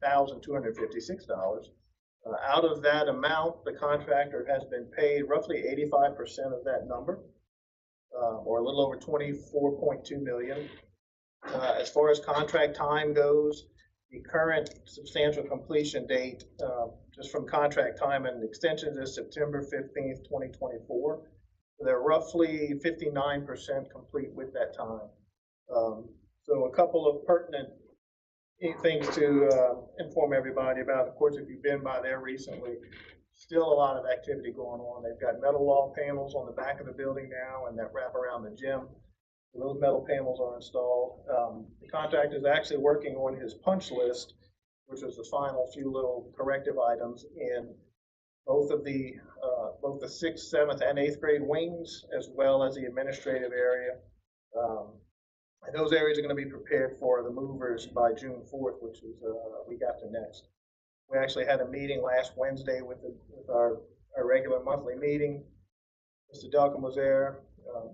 $1,256. Out of that amount, the contractor has been paid roughly 85% of that number, or a little over 24.2 million. As far as contract time goes, the current substantial completion date, just from contract time and extensions, is September 15th, 2024. They're roughly 59% complete with that time. So a couple of pertinent things to inform everybody about. Of course, if you've been by there recently, still a lot of activity going on. They've got metal wall panels on the back of the building now and that wrap around the gym. Those metal panels are installed. The contractor is actually working on his punch list, which is the final few little corrective items in both the 6th, 7th, and 8th grade wings, as well as the administrative area. And those areas are going to be prepared for the movers by June 4th, which is a week after next. We actually had a meeting last Wednesday with our regular monthly meeting. Mr. Delcom was there.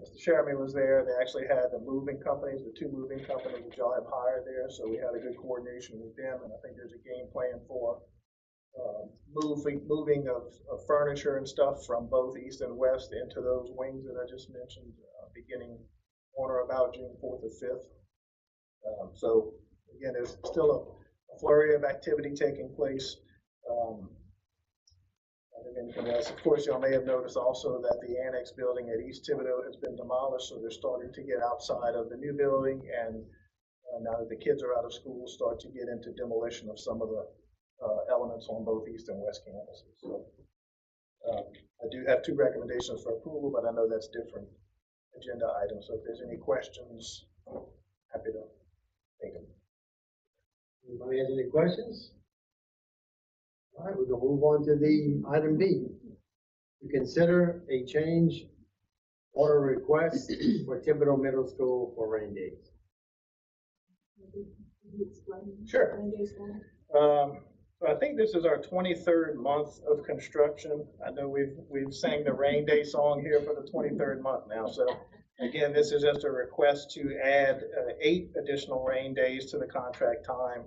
Mr. Sheremy was there. They actually had the moving companies, the 2 moving companies that y'all have hired there. So we had a good coordination with them, and I think there's a game plan for moving of furniture and stuff from both east and west into those wings that I just mentioned, beginning on or about June 4th or 5th. So again, there's still a flurry of activity taking place. Of course, y'all may have noticed also that the annex building at East Thibodaux has been demolished, so they're starting to get outside of the new building, and now that the kids are out of school, start to get into demolition of some of the elements on both east and west campuses. So I do have 2 recommendations for approval, but I know that's different agenda items. So if there's any questions, happy to take them. Anybody has any questions? All right, we're going to move on to the item B. To consider a change order request for Thibodaux Middle School for rain days. Sure. So I think this is our 23rd month of construction. I know we've sang the rain day song here for the 23rd month now. So again, this is just a request to add 8 additional rain days to the contract time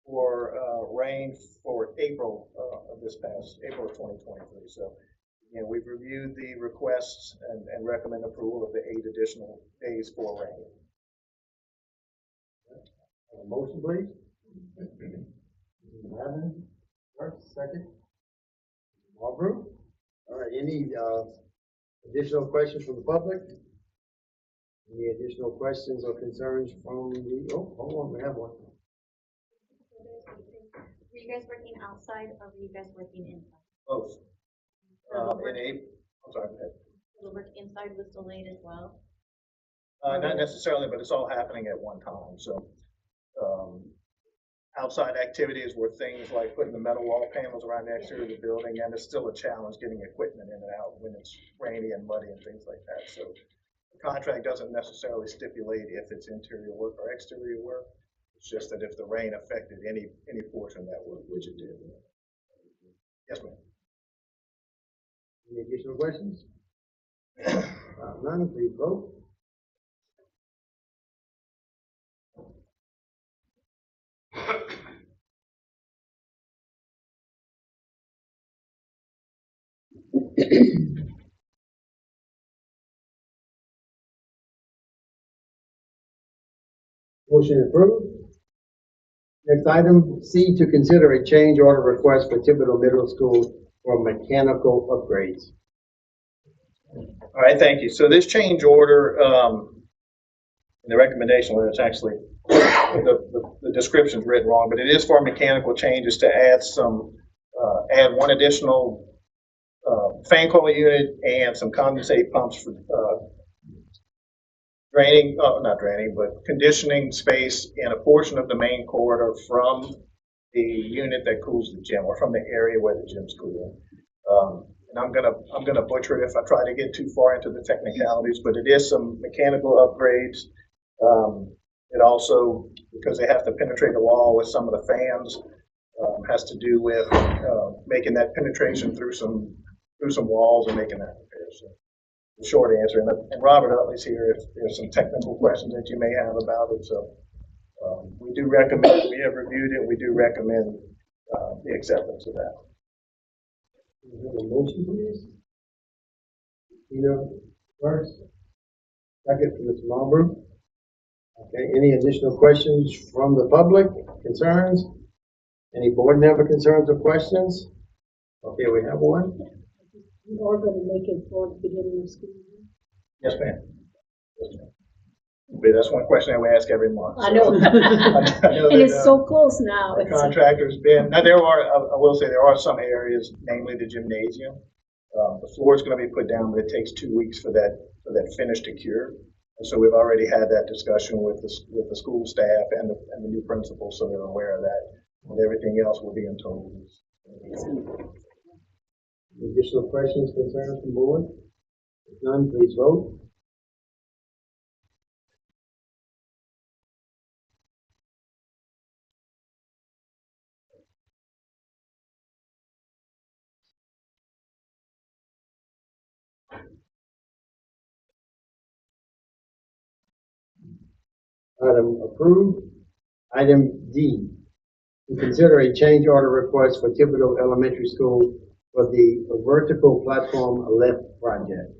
for rain for April of this past April of 2023. So again, we've reviewed the requests and recommend approval of the 8 additional days for rain. A motion, please. Madam, first, second. Marlboro. All right. Any additional questions from the public? Any additional questions or concerns from the? Oh, hold on, we have one. Were you guys working outside or were you guys working inside? Both. In April. I'm sorry. Go ahead. The work inside was delayed as well. Not necessarily, but it's all happening at one time. So. Outside activities were things like putting the metal wall panels around the exterior of the building, and it's still a challenge getting equipment in and out when it's rainy and muddy and things like that. So the contract doesn't necessarily stipulate if it's interior work or exterior work. It's just that if the rain affected any portion of that work, which it did. Yes, ma'am. Any additional questions? None, please vote. Motion approved. Next item, C, to consider a change order request for Thibodaux Middle School for mechanical upgrades. All right, thank you. So this change order, the recommendation, where it's actually the description's written wrong, but it is for mechanical changes to add add 1 additional fan coil unit and some condensate pumps for conditioning space in a portion of the main corridor from the unit that cools the gym, or from the area where the gym's cooling. And I'm gonna butcher it if I try to get too far into the technicalities, but it is some mechanical upgrades. It also, because they have to penetrate the wall with some of the fans, has to do with making that penetration through some walls and making that repair. So the short answer, and Robert Utley's here if there's some technical questions that you may have about it. So We do recommend, we have reviewed it, we do recommend the acceptance of that. Can we have a motion, please? First. Second from Mr. Marlborough. Okay, any additional questions from the public, concerns? Any board member concerns or questions? Okay, we have one. You are going to make it for the beginning of school year? Yes, ma'am. Yes, ma'am. But that's one question that we ask every month. I know. I know And that, it's so close now. the contractor's been, now there are, I will say there are some areas, namely the gymnasium. The floor is going to be put down, but it takes 2 weeks for that finish to cure. And so we've already had that discussion with the school staff and the new principal, so they're aware of that. And everything else will be in total. Additional questions, concerns from board? If none, please vote. Item approved. Item D, to consider a change order request for Thibodeau Elementary School for the vertical platform lift project.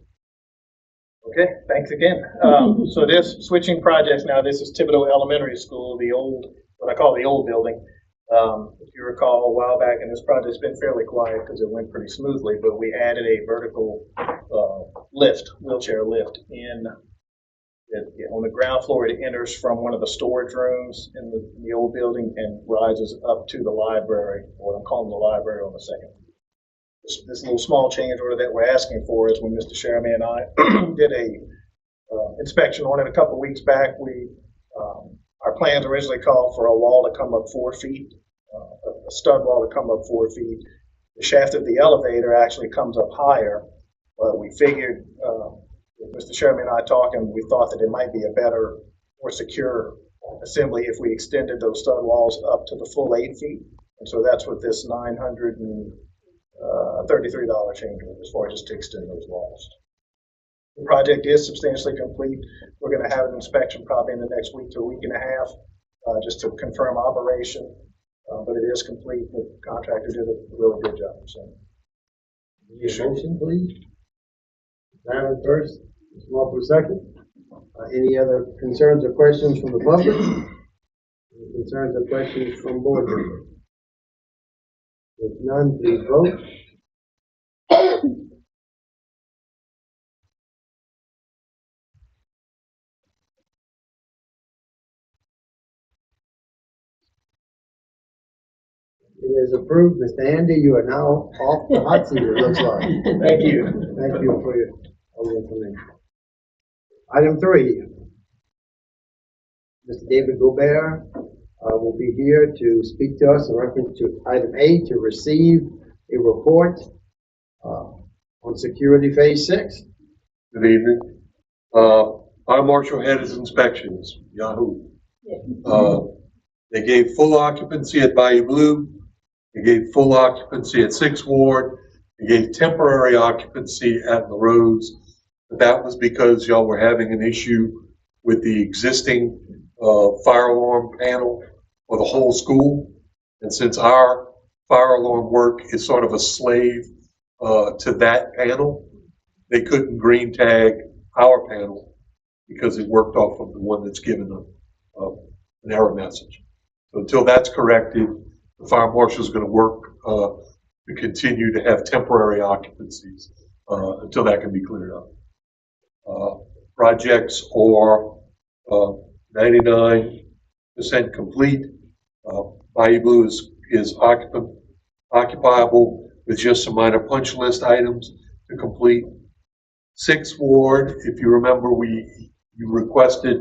Okay, thanks again. So this switching projects now, this is Thibodeau Elementary School, the old, what I call the old building. If you recall a while back, and this project's been fairly quiet because it went pretty smoothly, but we added a vertical lift, wheelchair lift on the ground floor. It enters from one of the storage rooms in the old building and rises up to the library, or I'm calling the library on the second. This little small change order that we're asking for is when Mr. Sherman and I did a inspection on it a couple of weeks back. Our plans originally called for a wall to come up 4 feet, a stud wall to come up 4 feet. The shaft of the elevator actually comes up higher, but we figured, with Mr. Sherman and I talking, we thought that it might be a better, more secure assembly if we extended those stud walls up to the full 8 feet. And so that's what this $933 change order as far as just to extend those walls. The project is substantially complete. We're going to have an inspection probably in the next week to a week and a half, just to confirm operation. But it is complete. The contractor did a really good job. So, Need a motion, please? Madam first, Mr. Marlborough second. Any other concerns or questions from the public? Any concerns or questions from board members? If none, please vote. It is approved. Mr. Andy, you are now off the hot seat, it looks like. thank you. Thank you for all the information. Item 3. Mr. David Gobert will be here to speak to us in reference to item A, to receive a report on security phase 6. Good evening. Fire Marshal had his inspections, Yahoo. They gave full occupancy at Bayou Blue. They gave full occupancy at 6th Ward. They gave temporary occupancy at LaRose. But that was because y'all were having an issue with the existing fire alarm panel for the whole school. And since our fire alarm work is sort of a slave to that panel, they couldn't green tag our panel because it worked off of the one that's given an error message. So until that's corrected, the fire marshal is going to work to continue to have temporary occupancies until that can be cleared up. Projects are 99% complete. Bayou Blue is occupiable with just some minor punch list items to complete. 6th Ward, if you remember, you requested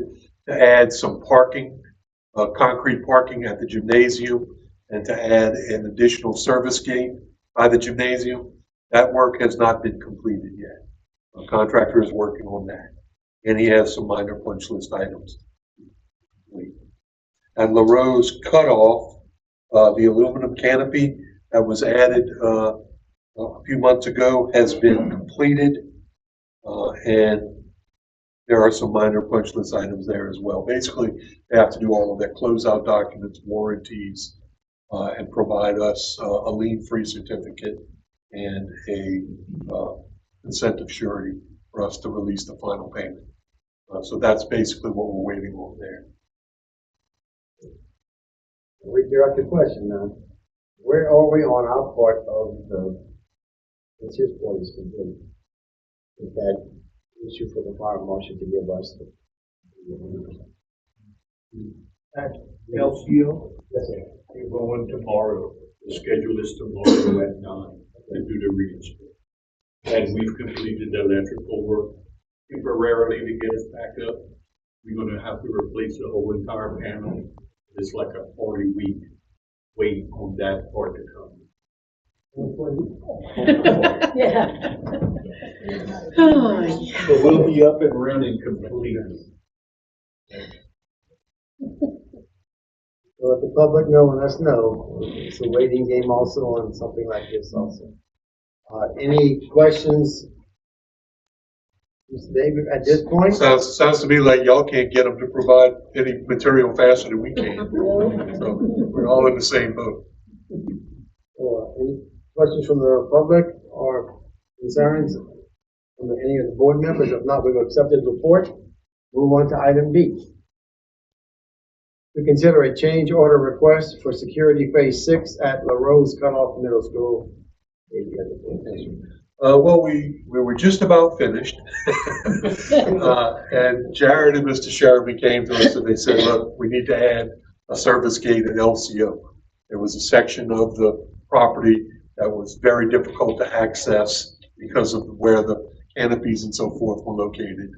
to add some parking, concrete parking at the gymnasium, and to add an additional service gate by the gymnasium. That work has not been completed yet. The contractor is working on that, and he has some minor punch list items. At LaRose Cutoff, the aluminum canopy that was added a few months ago has been completed, and there are some minor punch list items there as well. Basically, they have to do all of their closeout documents, warranties, and provide us a lien-free certificate and a consent of surety for us to release the final payment. So that's basically what we're waiting on there. Redirect the question now. Where are we on our part of once his part is complete? Is that issue for the fire marshal to give us the? LCO, Yes, sir. we're going tomorrow. The schedule is tomorrow at 9 to do the reinstall. And we've completed the electrical work temporarily to get us back up. We're gonna have to replace the whole entire panel. It's like a 40-week wait on that part to come. Yeah. So we'll be up and running completely. So let the public know and us know. It's a waiting game also on something like this also. Any questions? Mr. David, at this point? Sounds to me like y'all can't get them to provide any material faster than we can. So we're all in the same boat. Or any questions from the public or concerns from any of the board members? If not, we will accept this report. Move on to item B. To consider a change order request for security phase 6 at La Rose Cutoff Middle School. Well, we were just about finished. And Jared and Mr. Sherman came to us and they said, look, we need to add a service gate at LCO. There was a section of the property that was very difficult to access because of where the canopies and so forth were located.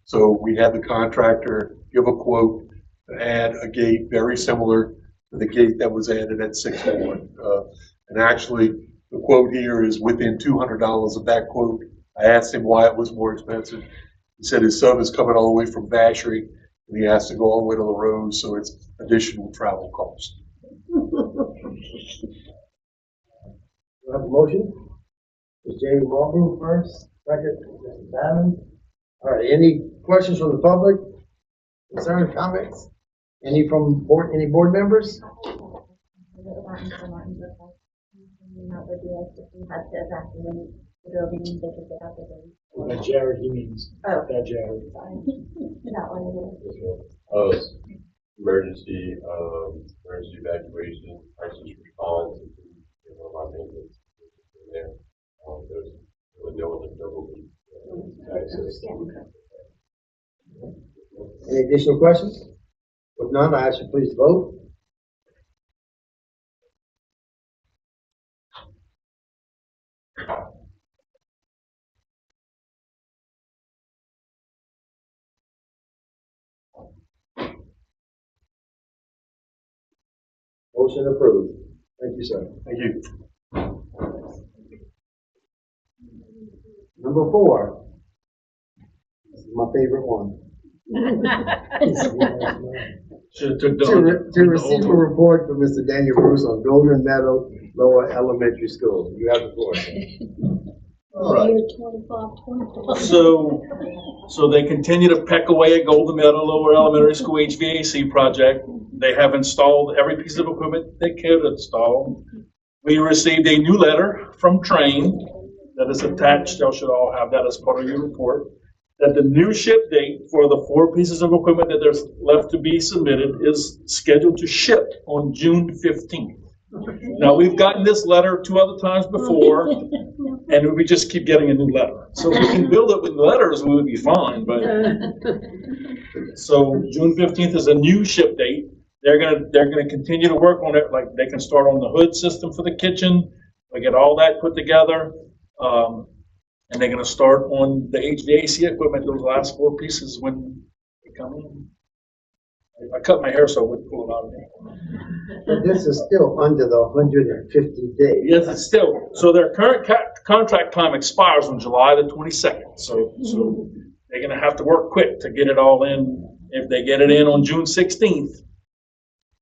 So we had the contractor give a quote to add a gate very similar to the gate that was added at 6-1. And actually, the quote here is within $200 of that quote. I asked him why it was more expensive. He said his son is coming all the way from Vacherie, and he has to go all the way to La Rose, so it's additional travel cost. Do I have a motion? Ms. Jamie Martin first, second, Mr. Diamond. All right, any questions from the public? Concerns, comments? Any from any board members? We had to evacuate the building, they could get out the building. Jared, he means. Oh. Jared. Sorry. That one Emergency evacuation, crisis response, my maintenance there. There was a double access. Any additional questions? If none, I ask you please vote. Motion approved. Thank you, sir. Thank you. Number 4. This is my favorite one. Should have took To receive a report from Mr. Daniel Bruce on Golden Meadow Lower Elementary School. You have the floor. All right. Year 25. So they continue to peck away at Golden Meadow Lower Elementary School HVAC project. They have installed every piece of equipment they could install. We received a new letter from Train that is attached. Y'all should all have that as part of your report. That the new ship date for the 4 pieces of equipment that there's left to be submitted is scheduled to ship on June 15th. Now, we've gotten this letter 2 other times before, and we just keep getting a new letter. So if we can build it with letters, we would be fine, but. So June 15th is a new ship date. They're gonna continue to work on it, like they can start on the hood system for the kitchen. We get all that put together. And they're gonna start on the HVAC equipment, those last 4 pieces when they come in. I cut my hair so I wouldn't pull it out of there. But this is still under the 150 days. Yes, it's still, so their current contract time expires on July the 22nd. So they're gonna have to work quick to get it all in. If they get it in on June 16th,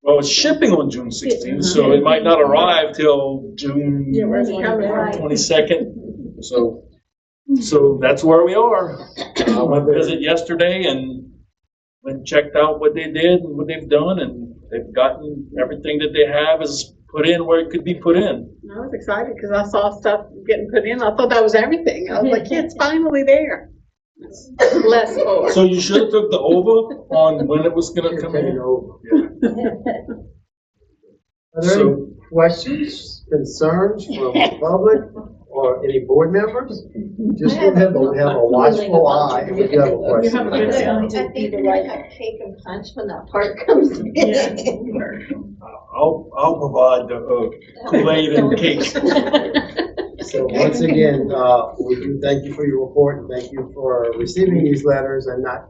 well, it's shipping on June 16th, so it might not arrive till June 22nd. So So that's where we are. I went to visit yesterday and went and checked out what they did and what they've done, and they've gotten everything that they have is put in where it could be put in. I was excited because I saw stuff getting put in. I thought that was everything. I was like, yeah, it's finally there. Less more. So you should have took the over on when it was gonna come Taking in. over. Are there any questions, concerns from the public or any board members? Just remember, we have a watchful eye if you have a question. I think we're gonna have cake and punch when that part comes in. I'll provide the Kool-Aid and cakes. So once again, we do thank you for your report and thank you for receiving these letters and not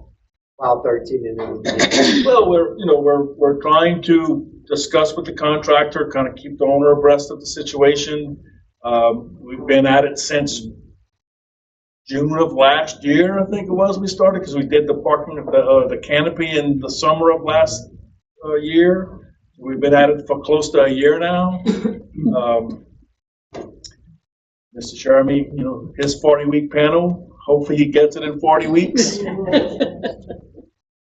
file 13 in any. Well, we're trying to discuss with the contractor, kind of keep the owner abreast of the situation. We've been at it since June of last year, I think it was, we started, because we did the parking of the canopy in the summer of last year. We've been at it for close to a year now. Mr. Jeremy, his 40-week panel, hopefully he gets it in 40 weeks.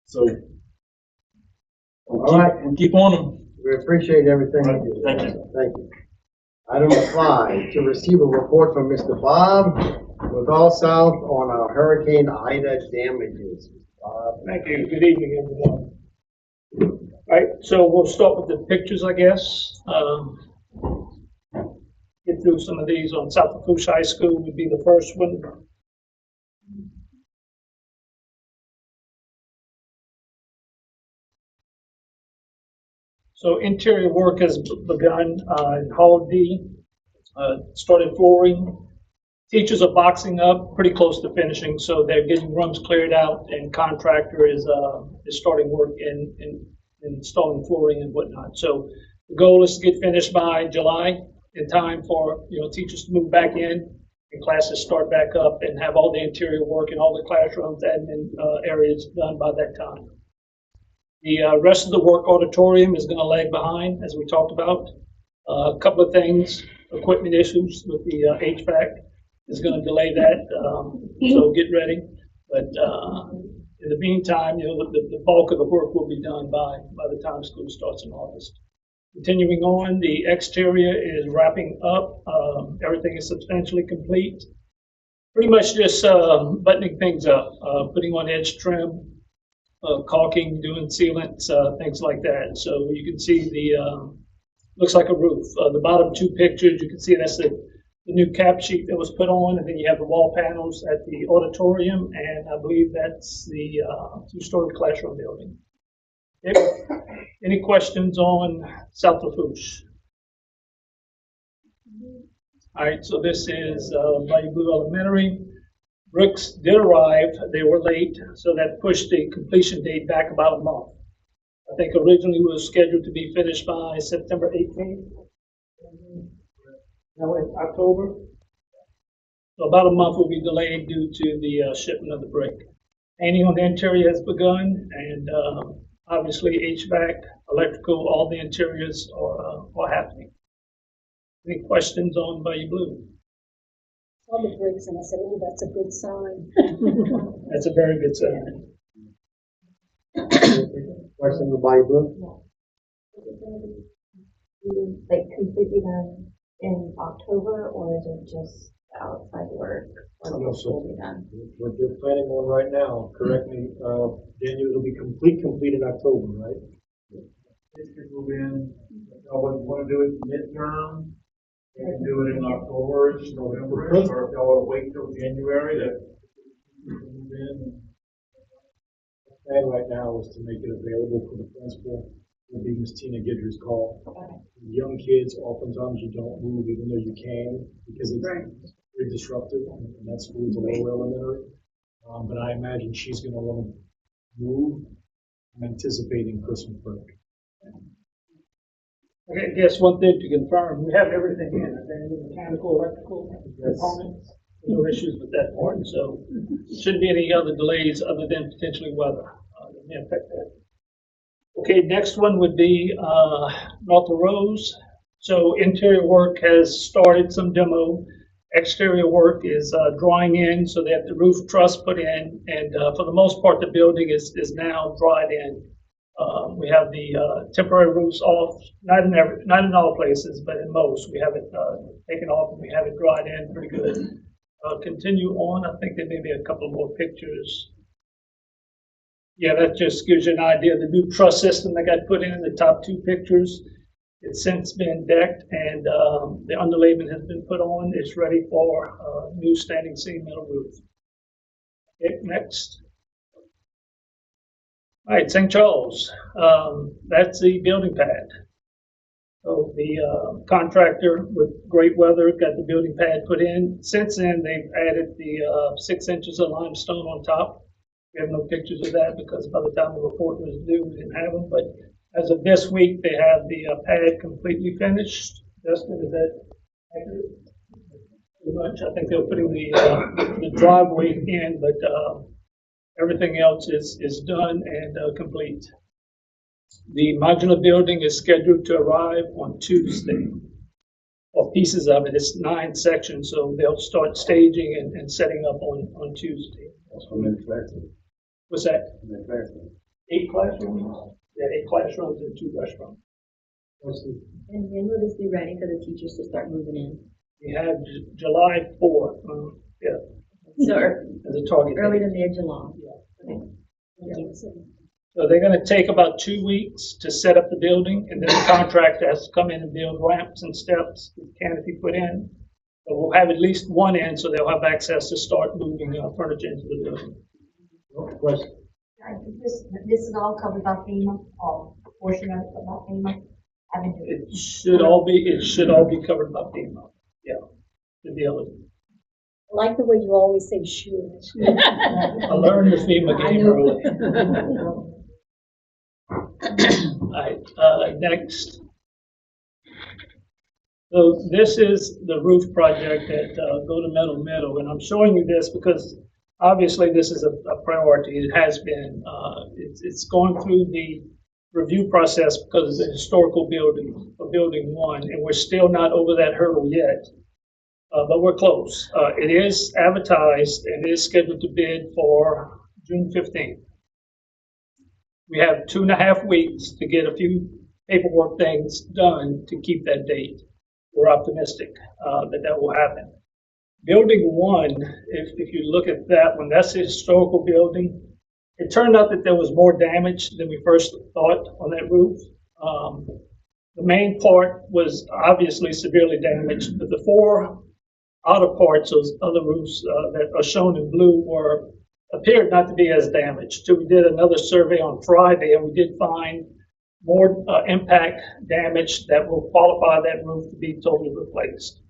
So we'll keep on them. We appreciate everything you do. Thank you. Thank you. Item 5, to receive a report from Mr. Bob with All South on our Hurricane Ida damages. Bob. Thank you. Good evening, everyone. All right, so we'll start with the pictures, I guess. Get through some of these on South Lafourche High School would be the first one. So interior work has begun in Hall D, started flooring. Teachers are boxing up, pretty close to finishing, so they're getting rooms cleared out, and contractor is starting work in installing flooring and whatnot. So the goal is to get finished by July, in time for teachers to move back in and classes start back up and have all the interior work and all the classrooms, admin areas done by that time. The rest of the work auditorium is going to lag behind, as we talked about. A couple of things, equipment issues with the HVAC is going to delay that, so get ready. But in the meantime, the bulk of the work will be done by the time school starts in August. Continuing on, the exterior is wrapping up. Everything is substantially complete. Pretty much just buttoning things up, putting on edge trim, caulking, doing sealants, things like that. So you can see the, looks like a roof. The bottom two pictures, you can see that's the new cap sheet that was put on, and then you have the wall panels at the auditorium, and I believe that's the two-story classroom building. Okay. Any questions on South Lafourche? All right, so this is Bayou Blue Elementary. Bricks did arrive. They were late, so that pushed the completion date back about a month. I think originally it was scheduled to be finished by September 18th. Now it's October. So about a month will be delayed due to the shipment of the brick. Painting on the interior has begun, and obviously HVAC, electrical, all the interiors are happening. Any questions on Bayou Blue? All the bricks, and I said, oh, that's a good sign. That's a very good sign. Question from Bayou Blue? Like completely done in October, or is it just outside work? Or will be done? What they're planning on right now, correct me, Daniel, it'll be complete in October, right? Kids can move in, if y'all want to do it midterm, you can do it in October, November, or if y'all want to wait till January to move in. The plan right now is to make it available for the principal. Will be Ms. Tina Guidry's call. Young kids, oftentimes you don't move even though you can, because it's very disruptive, and that school's a lower elementary. But I imagine she's going to want to move. I'm anticipating Christmas break. I guess one thing to confirm, we have everything in, the mechanical, electrical components. No issues with that part, so shouldn't be any other delays other than potentially weather that may affect that. Okay, next one would be North Rose. So interior work has started, some demo. Exterior work is drying in, so they have the roof truss put in, and for the most part, the building is now dried in. We have the temporary roofs off, not in all places, but in most. We have it taken off and we have it dried in pretty good. Continue on. I think there may be a couple more pictures. Yeah, that just gives you an idea of the new truss system that got put in the top two pictures. It's since been decked and the underlayment has been put on. It's ready for new standing seam metal roof. Okay, next. All right, St. Charles. That's the building pad. So the contractor with great weather got the building pad put in. Since then, they've added the 6 inches of limestone on top. We have no pictures of that because by the time the report was due, we didn't have them. But as of this week, they have the pad completely finished. Justin, is that accurate? Pretty much. I think they're putting the driveway in, but everything else is done and complete. The modular building is scheduled to arrive on Tuesday. Or pieces of it. It's 9 sections, so they'll start staging and setting up on Tuesday. That's from the classroom. What's that? In the classroom. 8 classrooms? Yeah, 8 classrooms and 2 restaurants. And when will this be ready for the teachers to start moving in? We have July 4th. Yeah, So as a target. early date. to mid-July. Yeah. Okay. Thank you. So they're going to take about 2 weeks to set up the building, and then the contractor has to come in and build ramps and steps, with canopy put in. So we'll have at least one end, so they'll have access to start moving furniture into the building. Question. This is all covered by FEMA, or a portion of it by FEMA? It should all be covered by FEMA. Yeah, to be eligible. I like the way you always say should. I learned the FEMA game early. All right, next. So this is the roof project at Go to Meadow, and I'm showing you this because obviously this is a priority. It has been. It's going through the review process because it's a historical building, for building 1, and we're still not over that hurdle yet. But we're close. It is advertised and it is scheduled to bid for June 15th. We have 2.5 weeks to get a few paperwork things done to keep that date. We're optimistic that will happen. Building 1, if you look at that one, that's a historical building. It turned out that there was more damage than we first thought on that roof. The main part was obviously severely damaged, but the 4 outer parts, those other roofs that are shown in blue, appeared not to be as damaged. So we did another survey on Friday, and we did find more impact damage that will qualify that roof to be totally replaced.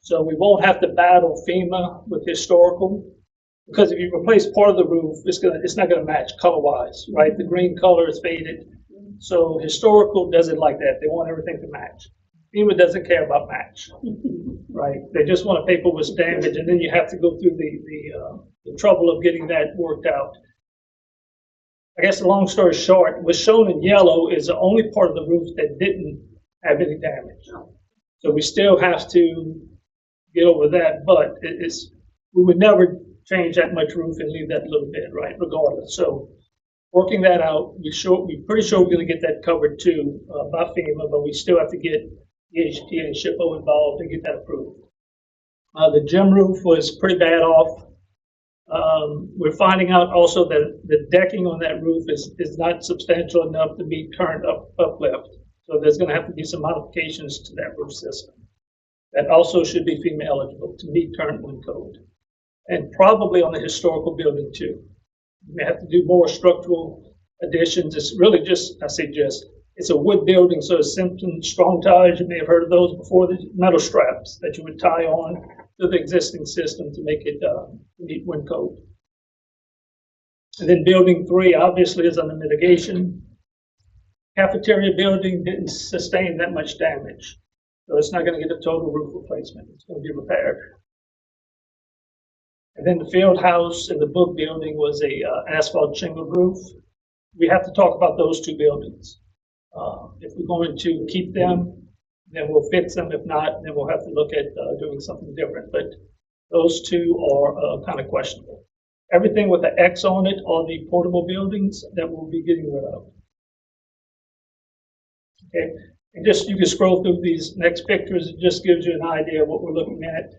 So we won't have to battle FEMA with historical, because if you replace part of the roof, it's not going to match color-wise, right? The green color is faded. So historical doesn't like that. They want everything to match. FEMA doesn't care about match, right? They just want a paper was damaged, and then you have to go through the trouble of getting that worked out. I guess the long story short, what's shown in yellow is the only part of the roof that didn't have any damage. So we still have to get over that, but we would never change that much roof and leave that little bit, right, regardless. So working that out, we're pretty sure we're going to get that covered too by FEMA, but we still have to get EHP and SHPO involved to get that approved. The gym roof was pretty bad off. We're finding out also that the decking on that roof is not substantial enough to meet current uplift. So there's going to have to be some modifications to that roof system. That also should be FEMA eligible to meet current wind code. And probably on the historical building too. We may have to do more structural additions. It's really it's a wood building, so it's Simpson strong ties. You may have heard of those before, the metal straps that you would tie on to the existing system to make it meet wind code. And then building 3 obviously is under mitigation. Cafeteria building didn't sustain that much damage, so it's not going to get a total roof replacement. It's going to be repaired. And then the field house and the book building was a asphalt shingle roof. We have to talk about those 2 buildings. If we're going to keep them, then we'll fix them. If not, then we'll have to look at doing something different. But those two are kind of questionable. Everything with the X on it are the portable buildings that we'll be getting rid of. Okay, and just you can scroll through these next pictures. It just gives you an idea of what we're looking at.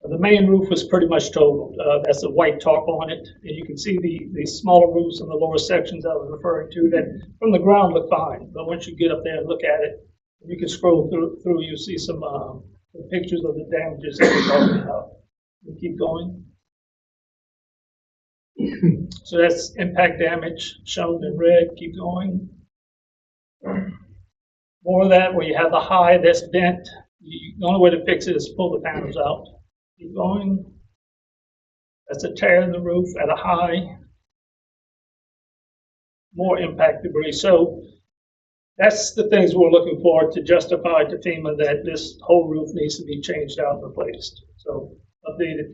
The main roof was pretty much totaled. That's the white top on it. And you can see the smaller roofs in the lower sections I was referring to that from the ground look fine. But once you get up there and look at it, you can scroll through you see some pictures of the damages that we're talking about. We keep going. So that's impact damage shown in red. Keep going. More of that where you have the high that's bent. The only way to fix it is pull the panels out. Keep going. That's a tear in the roof at a high. More impact debris. So that's the things we're looking for to justify to FEMA that this whole roof needs to be changed out and replaced. So updated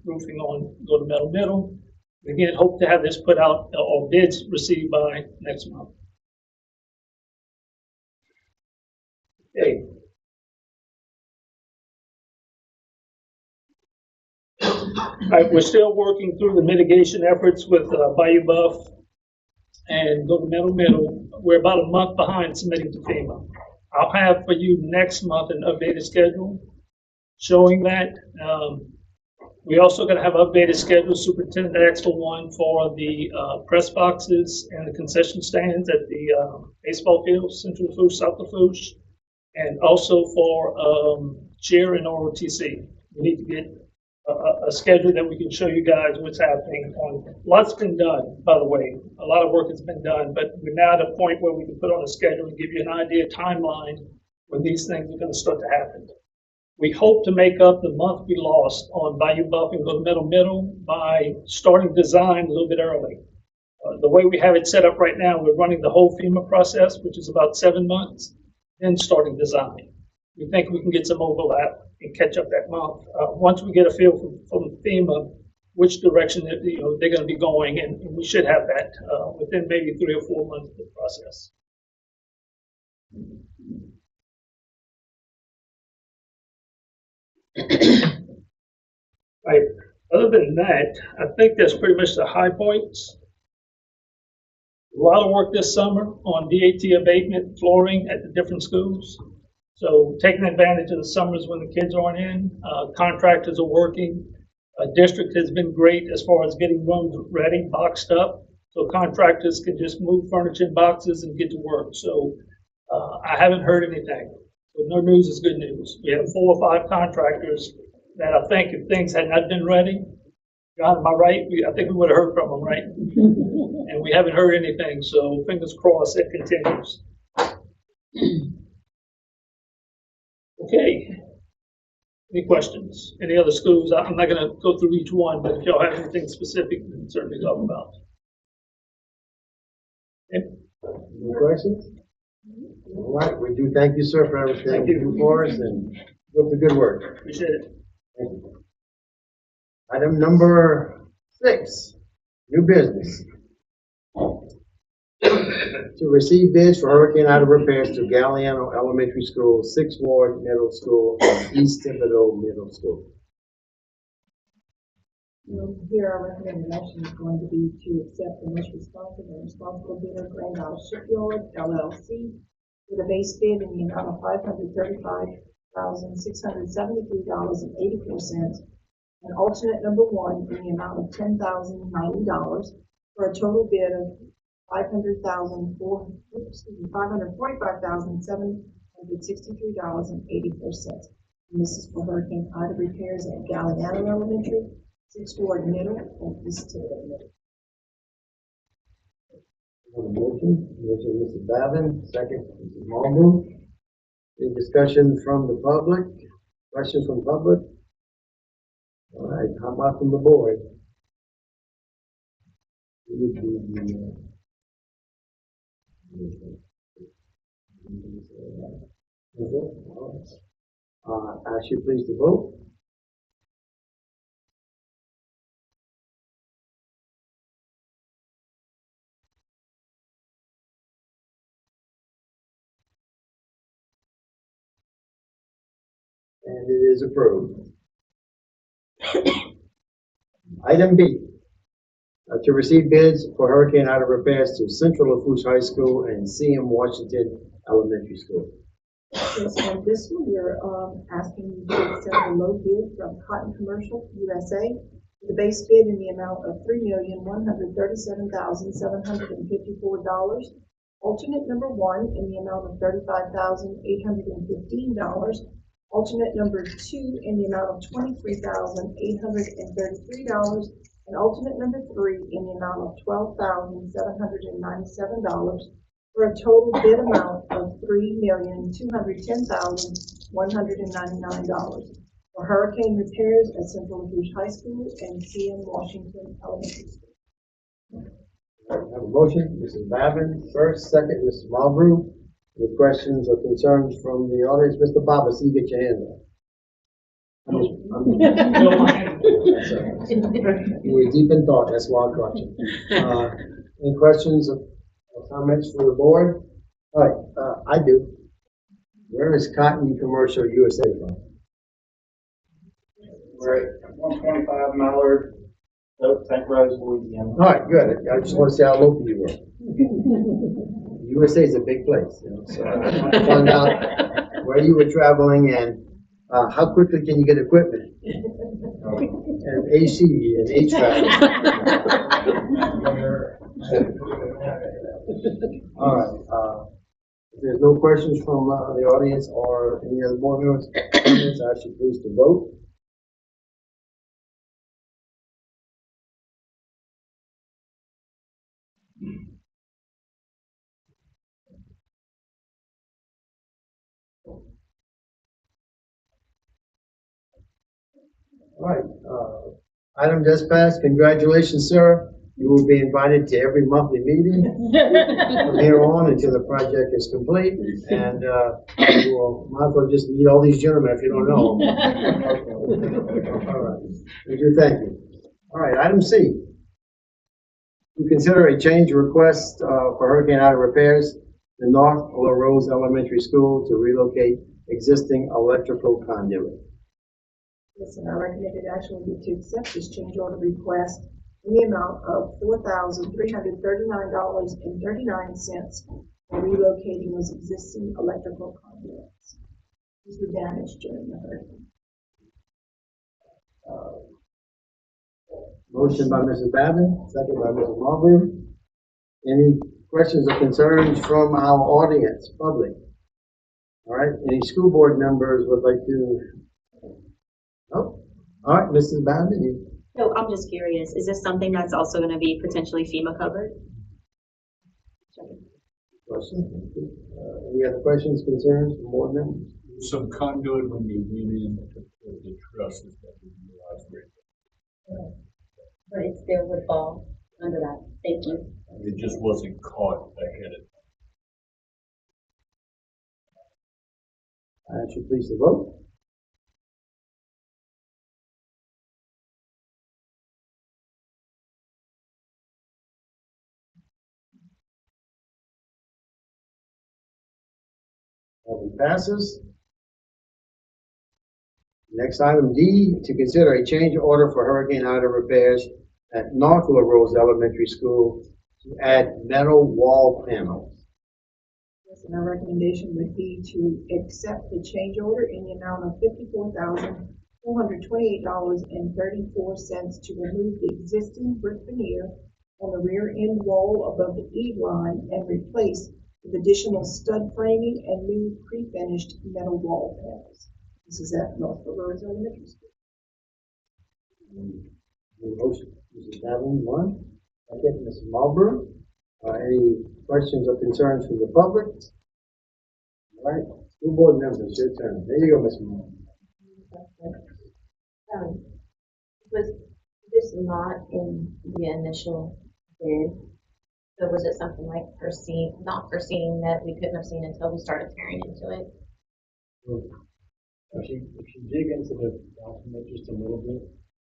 roofing on Go to Metal Middle. Again, hope to have this put out or bids received by next month. Okay. All right, we're still working through the mitigation efforts with Bayou Buff and Go to Metal Middle. We're about a month behind submitting to FEMA. I'll have for you next month an updated schedule showing that. We also going to have updated schedule, Superintendent asked for one for the press boxes and the concession stands at the baseball field, Central Lafourche, South Lafourche, and also for cheer and ROTC. We need to get a schedule that we can show you guys what's happening on. Lots been done, by the way. A lot of work has been done, but we're now at a point where we can put on a schedule and give you an idea, timeline, when these things are going to start to happen. We hope to make up the month we lost on Bayou Buff and Go to Metal Middle by starting design a little bit early. The way we have it set up right now, we're running the whole FEMA process, which is about 7 months, then starting design. We think we can get some overlap and catch up that month. Once we get a feel from FEMA which direction they're going to be going, and we should have that within maybe 3 or 4 months of the process. Right. Other than that, I think that's pretty much the high points. A lot of work this summer on DAT abatement, flooring at the different schools. So taking advantage of the summers when the kids aren't in, contractors are working. District has been great as far as getting rooms ready, boxed up, so contractors can just move furniture in boxes and get to work. So I haven't heard anything. So no news is good news. We have 4 or 5 contractors that I think if things had not been ready, John, am I right? I think we would have heard from them, right? And we haven't heard anything, so fingers crossed it continues. Okay. Any questions? Any other schools? I'm not going to go through each one, but if y'all have anything specific, we can certainly talk about. Okay. Any questions? All right, we do thank you, sir, for everything you do for us, and keep up the good work. Appreciate it. Thank you. Item number 6, new business. To receive bids for hurricane item repairs to Galliano Elementary School, 6th Ward Middle School, and East Thibodeau Middle School. Here, our recommendation is going to be to accept the most responsive and responsible bidder, Grand Isle Shipyard LLC, with a base bid in the amount of $535,673.84, and alternate number 1 in the amount of $10,090 for a total bid of $545,763.84. And this is for hurricane Ida repairs at Galliano Elementary, 6th Ward Middle, and East Thibodeau Middle. Motion, Mr. Babin, second, Mrs. Marlborough. Any discussion from the public? Questions from the public? All right, how about from the board? Ask you please to vote. And it is approved. Item B, to receive bids for hurricane outer repairs to Central Lafourche High School and CM Washington Elementary School. Yes, and this one, we're, asking you to accept a low bid from Cotton Commercial USA. The base bid in the amount of $3,137,754. Alternate number one in the amount of $35,815. Alternate number two in the amount of $23,833. And alternate number three in the amount of $12,797. For a total bid amount of $3,210,199 for hurricane repairs at Central Lafourche High School and CM Washington Elementary School. I have a motion, Mrs. Babin, first, second, Mrs. Marlbrew. Any questions or concerns from the audience? Mr. Baba, see you get your hand up. That's all right. You were deep in thought, that's why I got you. Any questions or comments from the board? All right, I do. Where is Cotton Commercial USA from? We're at 125 Mallard, St. Rose, Louisiana. All right, good. I just want to see how local you were. USA is a big place, you know, so I want to find out where you were traveling and how quickly can you get equipment? And AC and HVAC. All right, if there's no questions from the audience or any other board members, I ask you please to vote. All right, item just passed. Congratulations, sir. You will be invited to every monthly meeting from here on until the project is complete. And you will, might as well just meet all these gentlemen if you don't know them. All right, we do thank you. All right, item C. To consider a change request for hurricane outer repairs to North La Rose Elementary School to relocate existing electrical conduit. Yes, and our recommended action would be to accept this change order request in the amount of $4,339.39 for relocating those existing electrical conduits. These were damaged during the hurricane. Motion by Mrs. Babin, second by Mrs. Marbury. Any questions or concerns from our audience, public? All right, any school board members would like to? Oh, all right, Mrs. Babin, you. So I'm just curious, is this something that's also going to be potentially FEMA covered? Question? Any other questions, concerns from board members? Some conduit when they went in to put the trusses that we utilized right. But it still would fall under that. Thank you. It just wasn't caught ahead of. I ask you please to vote. Motion passes. Next item D, to consider a change order for hurricane outer repairs at North La Rose Elementary School to add metal wall panels. Yes, and our recommendation would be to accept the change order in the amount of $54,428.34 to remove the existing brick veneer on the rear end wall above the eave line and replace with additional stud framing and new pre-finished metal wall panels. This is at North La Rose Elementary School. Motion, Mrs. Davin, one. Second, Mrs. Marlborough. Any questions or concerns from the public? All right, school board members, your turn. There you go, Ms. Marlborough. Was this not in the initial bid? So was it something like not foreseen that we couldn't have seen until we started tearing into it? If you dig into the document just a little bit,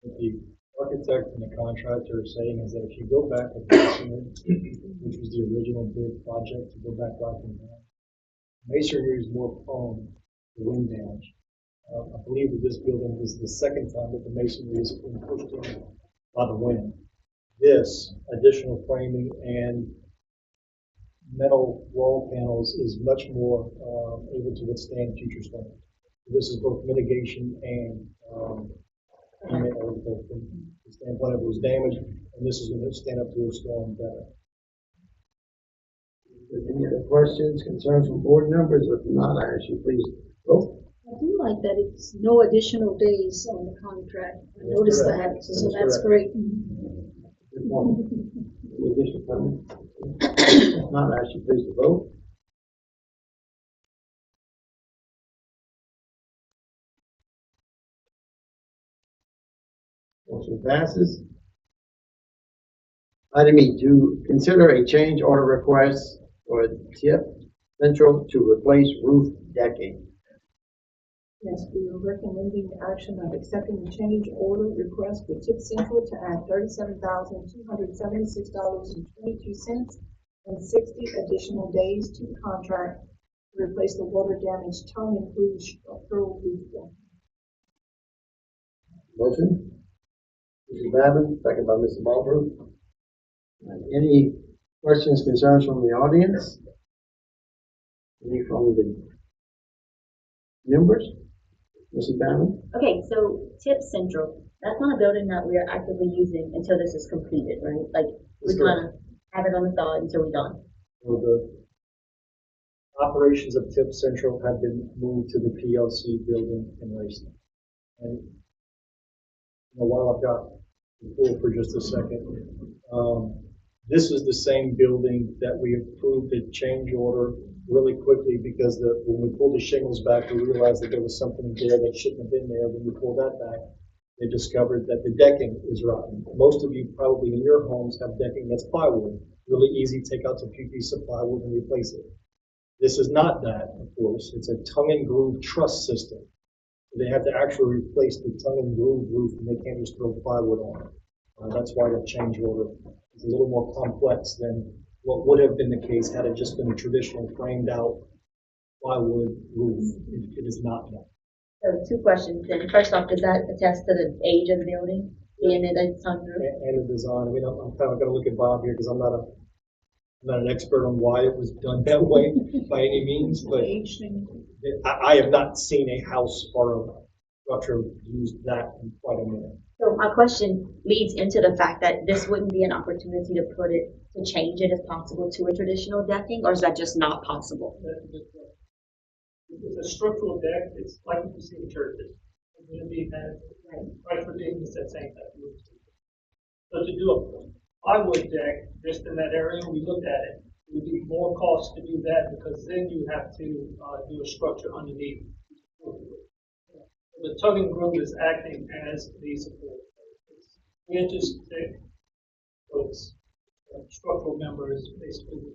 what the architect and the contractor are saying is that if you go back to the estimate, which was the original bid project, to go back in time, masonry is more prone to wind damage. I believe that this building is the second time that the masonry has been pushed in by the wind. This additional framing and metal wall panels is much more able to withstand future storms. This is both mitigation and eligible from the standpoint of it was damaged, and this is going to stand up to a storm better. Any other questions, concerns from board members? If not, I ask you please vote. I do like that it's no additional days on the contract. I noticed that, so that's great. Good point. Any additional comments? If not, I ask you please to vote. Motion passes. Item E, to consider a change order request for TIP Central to replace roof decking. Yes, we are recommending the action of accepting the change order request for Tip Central to add $37,276.22 and 60 additional days to the contract to replace the water damaged tongue and groove structural roof deck. Motion? Mrs. Babin, second by Mr. Marlbrook. Any questions, concerns from the audience? Any from the members? Mrs. Babin? Okay, so Tip Central, that's not a building that we are actively using until this is completed, right? Like, we kind of have it on the side until we're done. So the operations of TIP Central have been moved to the PLC building in Racine. And while I've got the floor for just a second, this is the same building that we approved a change order really quickly because when we pulled the shingles back, we realized that there was something there that shouldn't have been there. When we pulled that back, they discovered that the decking is rotten. Most of you probably in your homes have decking that's plywood. Really easy, take out some few pieces of plywood and replace it. This is not that, of course. It's a tongue and groove truss system. They have to actually replace the tongue and groove roof, and they can't just throw plywood on it. That's why the change order is a little more complex than what would have been the case had it just been a traditional framed out plywood roof. It is not that. So 2 questions then. First off, does that attest to the age of the building, being it a sunroof? And the design. I mean, I'm kind of going to look at Bob here because I'm not an expert on why it was done that way by any means, but I have not seen a house or a structure use that in quite a minute. So my question leads into the fact that this wouldn't be an opportunity to change it if possible to a traditional decking, or is that just not possible? It's a structural deck. It's like you see in churches. It's going to be that right for diggings that same type of roof. So to do a plywood deck just in that area, we looked at it. It would be more cost to do that because then you have to do a structure underneath. The tongue and groove is acting as the support. It's inches thick, so it's structural member is basically.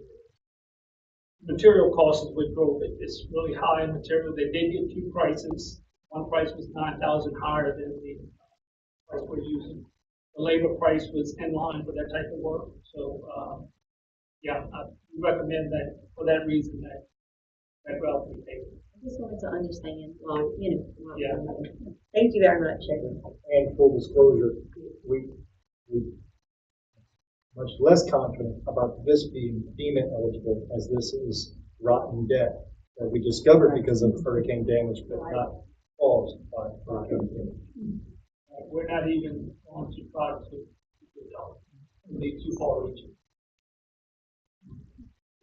Material costs with growth, it's really high in material. They did get 2 prices. One price was $9,000 higher than the price we're using. The labor price was in line for that type of work. So, yeah, I recommend that for that reason that route be taken. I just wanted to understand. Well, Yeah. Thank you very much. And full disclosure, we much less confident about this being FEMA eligible as this is rotten deck that we discovered because of hurricane damage, but not caused by hurricane damage. We're not even going to try to be too far reaching.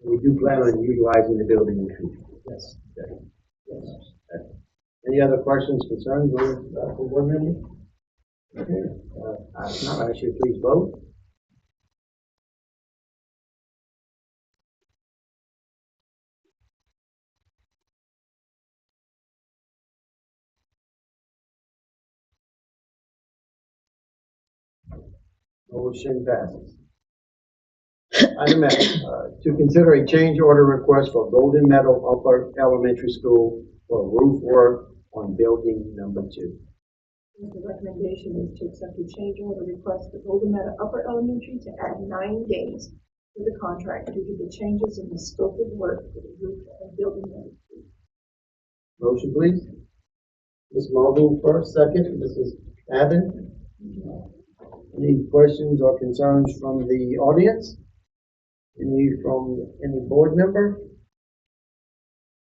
We do plan on utilizing the building in the future. Yes. Okay. Yes. Okay. Any other questions, concerns, for board members? Okay. Now I should please vote. Motion passes. Item F, to consider a change order request for Golden Meadow Upper Elementary School for roof work on building number 2. The recommendation is to accept the change order request for Golden Meadow Upper Elementary to add 9 days to the contract due to the changes in the scope of work for the roof and building number 2. Motion, please. Ms. Marvel first, second, Mrs. Abbott. Any questions or concerns from the audience? Any from any board member?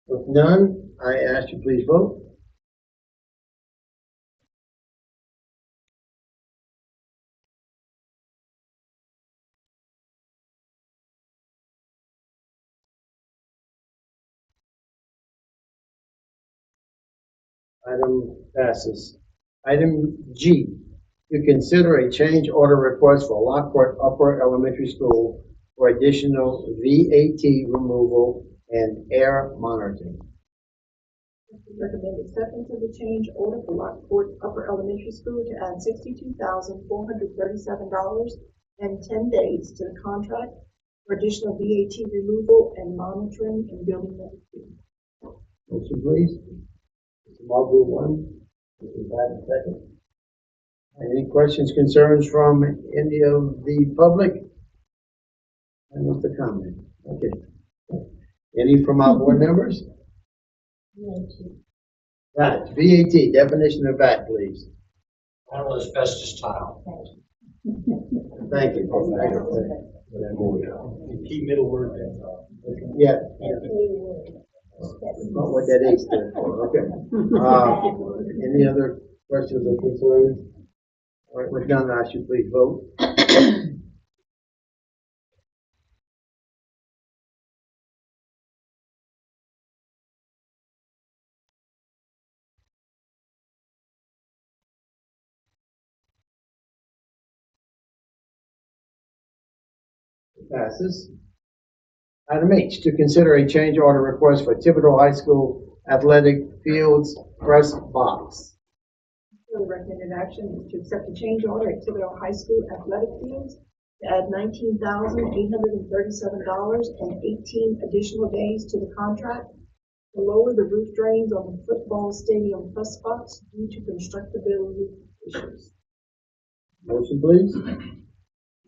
If none, I ask you please vote. Item passes. Item G, to consider a change order request for Lockport Upper Elementary School for additional VAT removal and air monitoring. Recommend acceptance of the change order for Lockport Upper Elementary School to add $62,437 and 10 days to the contract for additional VAT removal and monitoring and building maintenance. Motion please. Mr. Marvel one, Mrs. Madden second. Any questions, concerns from any of the public? And what's the comment? Okay. Any from our board members? VAT, VAT, definition of VAT, please. Panel asbestos tile. Thank you. Key middle word there. Yeah. Not what that is there for, okay. Any other questions or concerns? All right, with none, I ask you please vote. Passes. Item H, to consider a change order request for Thibodeau High School athletic fields press box. The recommended action is to accept a change order at Thibodeau High School athletic fields to add $19,837 and 18 additional days to the contract to lower the roof drains on the football stadium press box due to constructability issues. Motion, please.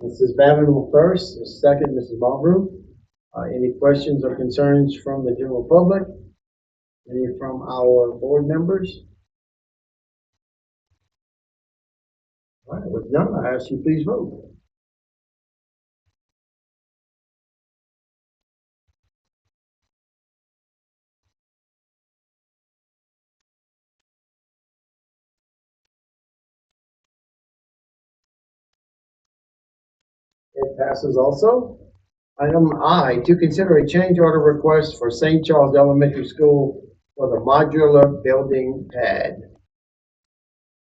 Mrs. Babin will first, second, Mrs. Marlbrook. Any questions or concerns from the general public? Any from our board members? All right, with none, I ask you please vote. It passes also. Item I, to consider a change order request for St. Charles Elementary School for the modular building pad.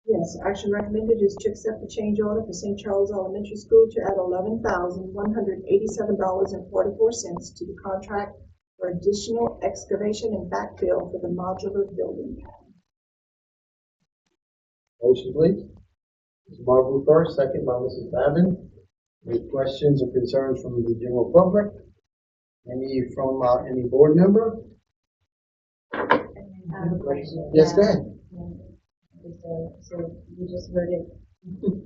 Yes, action recommended is to accept the change order for St. Charles Elementary School to add $11,187.44 to the contract for additional excavation and backfill for the modular building. Motion, please. Mrs. Marvel first, second by Mrs. Babin. Any questions or concerns from the general public? Any from any board member? Yes, go ahead. So we just voted. Didn't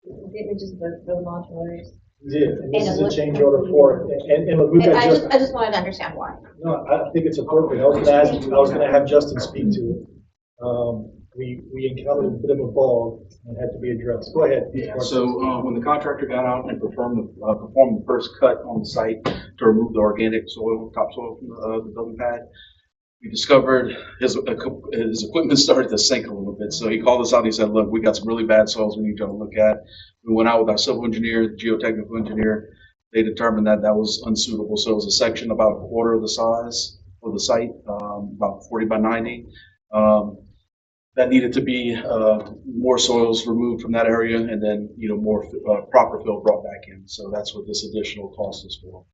we just vote for the modulars? Yeah, and this is a change order for it. And look, we've got Justin. I just wanted to understand why. No, I think it's appropriate. I was gonna have Justin speak to it. We encountered a bit of a bog and had to be addressed. Go ahead. Yeah, so when the contractor got out and performed the first cut on the site to remove the organic soil, topsoil from the building pad, we discovered his equipment started to sink a little bit. So he called us out and he said, look, we got some really bad soils we need you to look at. We went out with our civil engineer, geotechnical engineer. They determined that that was unsuitable. So it was a section about a quarter of the size of the site, about 40 by 90. That needed to be more soils removed from that area, and then more proper fill brought back in. So that's what this additional cost is for.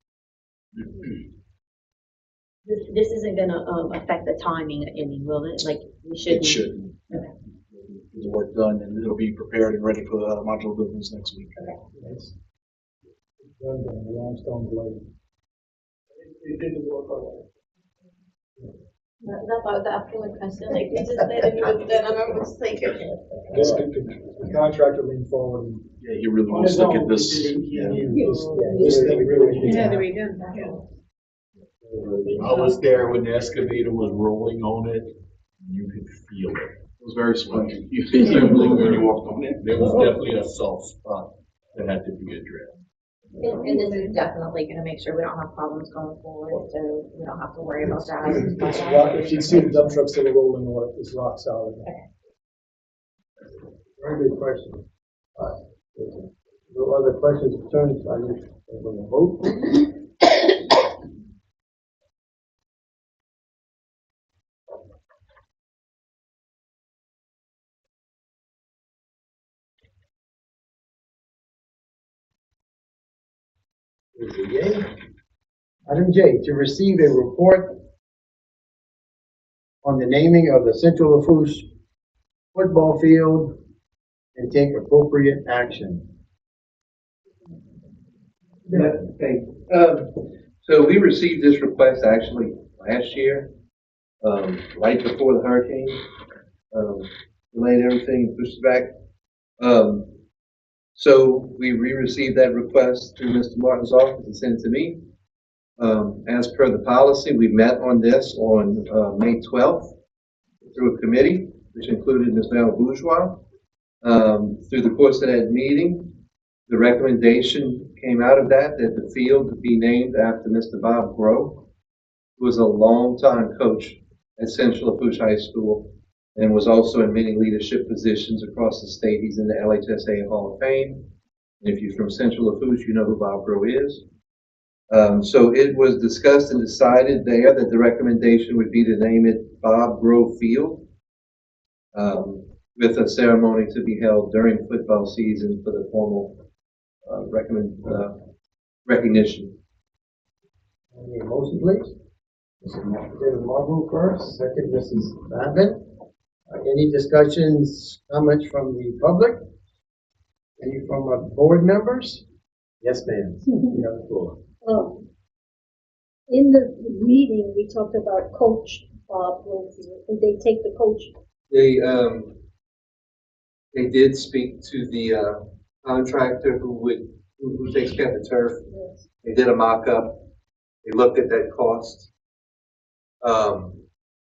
This isn't gonna affect the timing any, will it? Like we should. It shouldn't. Okay. The work done, and it'll be prepared and ready for the modular buildings next week. Okay. Yes. Done, the limestone blade. It didn't work all That's why I feel like I said, like, we just said it, but then I remember just like, The contractor leaned forward and. Yeah, he really wants to get this. This thing really needs to Yeah, there happen. we go. I was there when the excavator was rolling on it, you could feel it. It was very spongy. Definitely when you walked on it, there was definitely a soft spot that had to be addressed. And this is definitely gonna make sure we don't have problems going forward, so we don't have to worry about that. If you see the dump trucks that are rolling on it, it's rock solid. Very good question. No other questions, concerns, I need to vote. Yay. Item J, to receive a report on the naming of the Central Lafourche football field and take appropriate action. Yeah, okay. So we received this request actually last year, right before the hurricane. Delayed everything and pushed it back. So we re-received that request through Mr. Martin's office and sent it to me. As per the policy, we met on this on May 12th through a committee, which included Ms. Val Bourgeois. Through the course of that meeting, the recommendation came out of that the field be named after Mr. Bob Groh, who was a longtime coach at Central Lafourche High School and was also in many leadership positions across the state. He's in the LHSA Hall of Fame. And if you're from Central Lafourche, you know who Bob Groh is. So it was discussed and decided there that the recommendation would be to name it Bob Groh Field, with a ceremony to be held during football season for the formal recognition. Any motion, please? Mrs. Marvel first, second Mrs. Babin. Any discussions, comments from the public? Any from our board members? Yes, ma'am. You have the floor. In the meeting, we talked about Coach Bob Rosefield. Did they take the coach? They did speak to the contractor who takes care of the turf. Yes. They did a mock-up. They looked at that cost.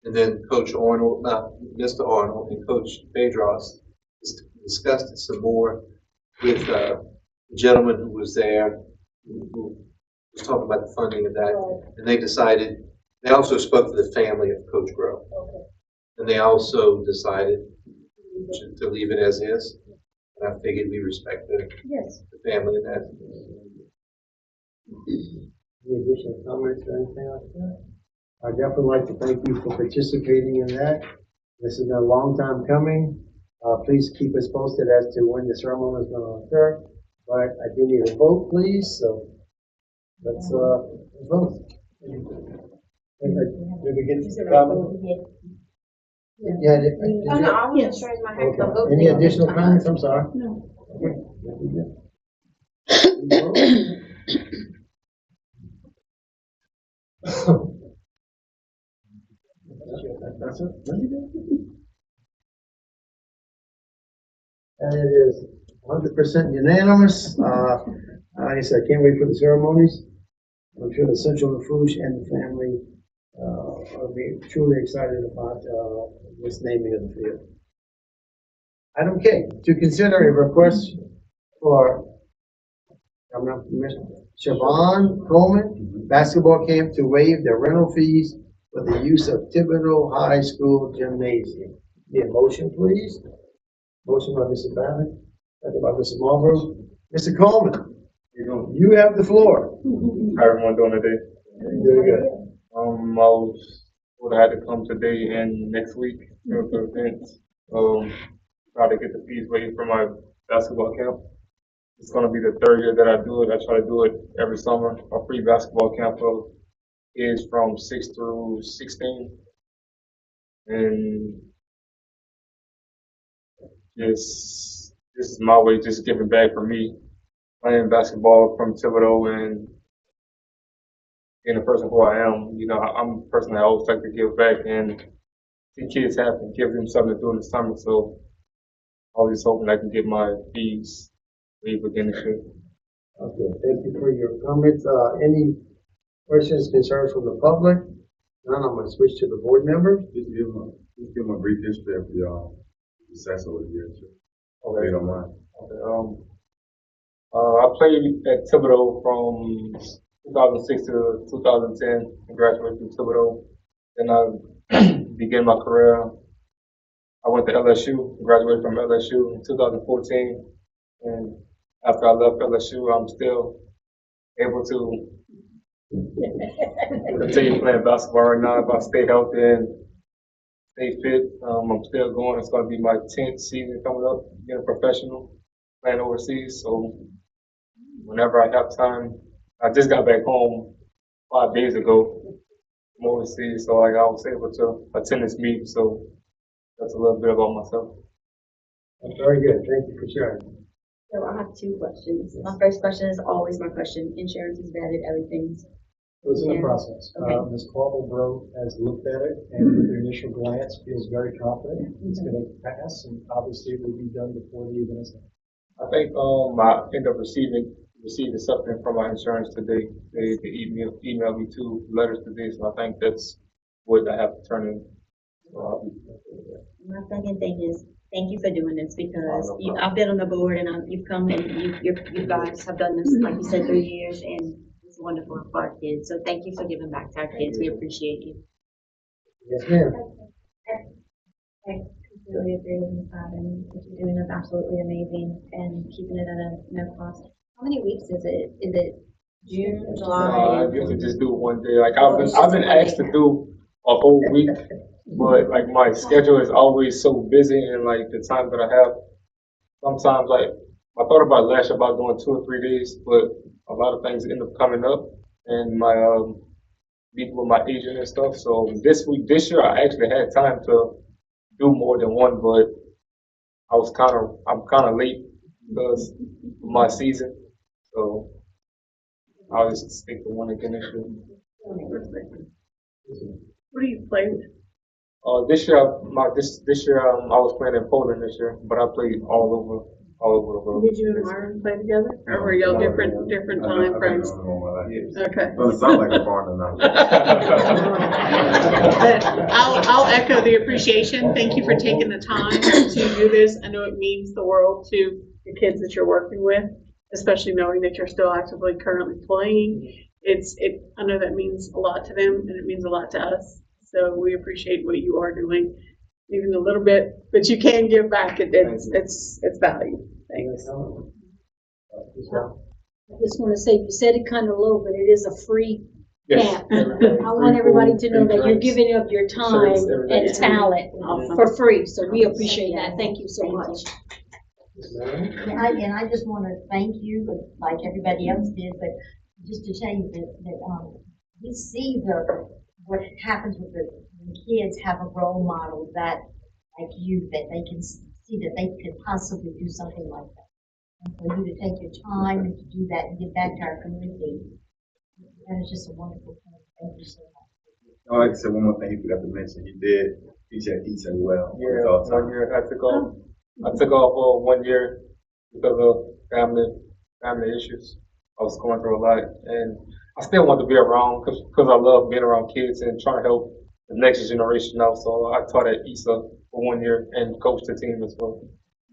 And then Coach Arnold, Mr. Arnold and Coach Bedros discussed it some more with the gentleman who was there, who was talking about the funding of that. Right. And they decided, they also spoke to the family of Coach Groh. Okay. And they also decided to leave it as is. And I figured we respect the family in that. Any additional comments or anything like that? I'd definitely like to thank you for participating in that. This has been a long time coming. Please keep us posted as to when the ceremony is going to occur. But I do need a vote, please. So let's vote. Did we get the comment? Yeah. Oh, no, I wasn't sure in my head. the vote Any thing. additional comments? I'm sorry. No. That's it. And it is 100% unanimous. Like I said, I can't wait for the ceremonies. I'm sure the Central Lafourche and the family will be truly excited about this naming of the field. Item K, to consider a request for Siobhan Coleman basketball camp to waive their rental fees for the use of Thibodeau High School gymnasium. Need a motion, please? Motion by Mr. Babbitt, second by Mr. Marlboro. Mr. Coleman, you have the floor. How everyone doing today? Doing good. I would have had to come today and next week for the events. Try to get the fees waived for my basketball camp. It's gonna be the third year that I do it. I try to do it every summer. A free basketball camp for kids from 6 through 16. And this is my way, just giving back for me. Playing basketball from Thibodeau and being the person who I am, you know, I'm a person that always like to give back and see kids happy, give them something to do in the summer. So I'm always hoping I can get my fees waived again this year. Okay, thank you for your comments. Any questions, concerns from the public? None, I'm gonna switch to the board members. Just give them a brief history of the success over the years. Okay. They don't mind. Okay. I played at Thibodeau from 2006 to 2010 and graduated from Thibodeau. Then I began my career. I went to LSU, graduated from LSU in 2014. And after I left LSU, I'm still able to continue playing basketball right now. If I stay healthy and stay fit, I'm still going. It's going to be my 10th season coming up, being a professional, playing overseas. So whenever I have time, I just got back home 5 days ago from overseas, so like I was able to attend this meeting. So that's a little bit about myself. That's very good. Thank you for sharing. So I have two questions. My first question is always my question. Insurance is vetted, everything's. It was in the process. Okay. Ms. Clawell-Bro has looked at it and with her initial glance feels very confident it's going to pass, and obviously it will be done before the event is done. I think I ended up receiving something from my insurance today. They emailed me 2 letters today, so I think that's what I have to turn in. My second thing is, thank you for doing this because I've been on the board and you've come and you guys have done this, like you said, 3 years, and it's wonderful for our kids. So thank you for giving back to our kids. We appreciate you. Yes, ma'am. I completely agree with Ms. Bowden. What you're doing is absolutely amazing and keeping it at a no cost. How many weeks is it? Is it June, July? I get to just do it one day. Like I've been asked to do a whole week, but like my schedule is always so busy, and like the time that I have, sometimes like I thought about last year about doing 2 or 3 days, but a lot of things end up coming up, and my meeting with my agent and stuff. So this year, I actually had time to do more than one, but I'm kind of late because of my season. So I'll just stick to one again this year. What do you play? This year, I was playing in Poland this year, but I played all over the world. Did you and Myron play together? Or were y'all different time frames? Okay. Well, it sounds like a foreigner now. I'll echo the appreciation. Thank you for taking the time to do this. I know it means the world to the kids that you're working with, especially knowing that you're still actively currently playing. I know that means a lot to them and it means a lot to us. So we appreciate what you are doing, even a little bit, but you can give back. It's valued. Thanks. I just want to say, you said it kind of low, but it is a free Yes. camp. I want everybody to know that you're giving up your time and talent for free, so we appreciate that. Thank you so much. And I just want to thank you, like everybody else did, but just to tell you that we see what happens with when kids have a role model that, like you, that they can see that they could possibly do something like that. And for you to take your time and to do that and give back to our community, that is just a wonderful thing. Thank you so much. I like to say one more thing he forgot to mention. He did teach at East as well. Yeah, 1 year I took off. I took off 1 year because of family issues. I was going through a lot, and I still want to be around because I love being around kids and trying to help the next generation out. So I taught at ESA for 1 year and coached the team as well.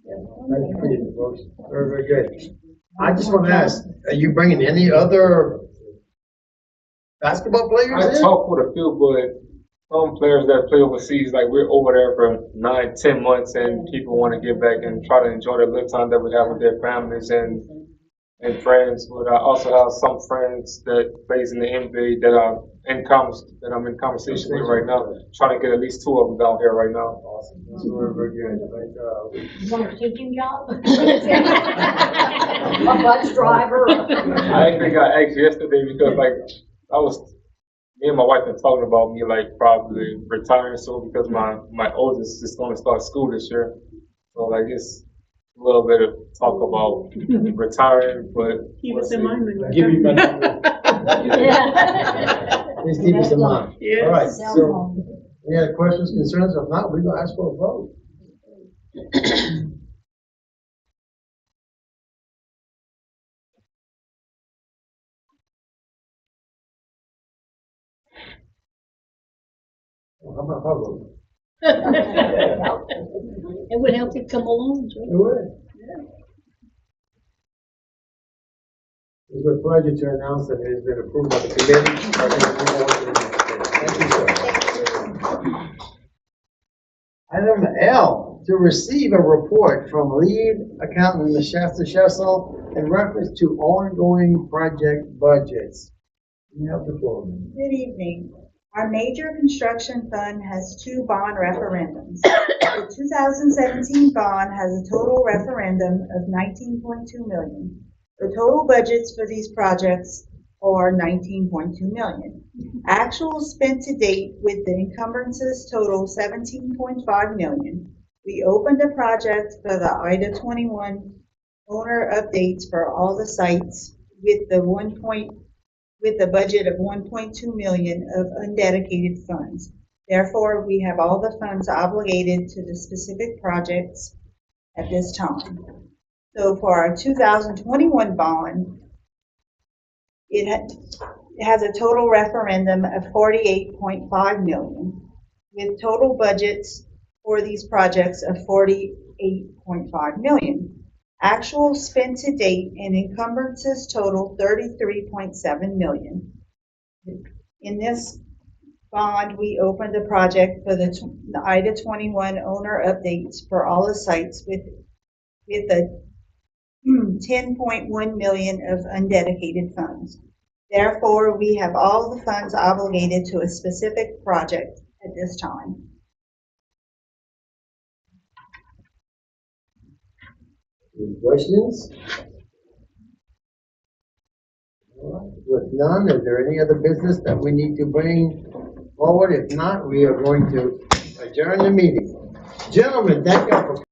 Thank you for your devotion. Very, very good. I just want to ask, are you bringing any other basketball players I in? talked with a few, but some players that play overseas, like we're over there for 9, 10 months, and people want to get back and try to enjoy the little time that we have with their families and friends. But I also have some friends that plays in the NBA that I'm in conversation with right now, trying to get at least 2 of them down here right now. Awesome. That's very, very good. You want a teaching job? A bus driver? I actually got asked yesterday because me and my wife been talking about me like probably retiring soon because my oldest is going to start school this year. So like it's a little bit of talk about retiring, but Keep us in mind. Give you my number. Please keep us in mind. Yes. All right, so any other questions, concerns? If not, we're going to ask for a vote. How about a vote? It would help you come along, Joe. It would. It's with pleasure to announce that it has been approved by the committee. Thank you, sir. Item L, to receive a report from lead accountant Shasta Shessel in reference to ongoing project budgets. You have the floor. Good evening. Our major construction fund has 2 bond referendums. The 2017 bond has a total referendum of $19.2 million. The total budgets for these projects are $19.2 million. Actual spent to date with the encumbrances total $17.5 million. We opened a project for the IDA 21 owner updates for all the sites with the budget of $1.2 million of undedicated funds. Therefore, we have all the funds obligated to the specific projects at this time. So for our 2021 bond, it has a total referendum of $48.5 million, with total budgets for these projects of $48.5 million. Actual spent to date and encumbrances total $33.7 million. In this bond, we opened a project for the IDA 21 owner updates for all the sites with a $10.1 million of undedicated funds. Therefore, we have all the funds obligated to a specific project at this time. Any questions? All right. With none, is there any other business that we need to bring forward? If not, we are going to adjourn the meeting. Gentlemen, thank you for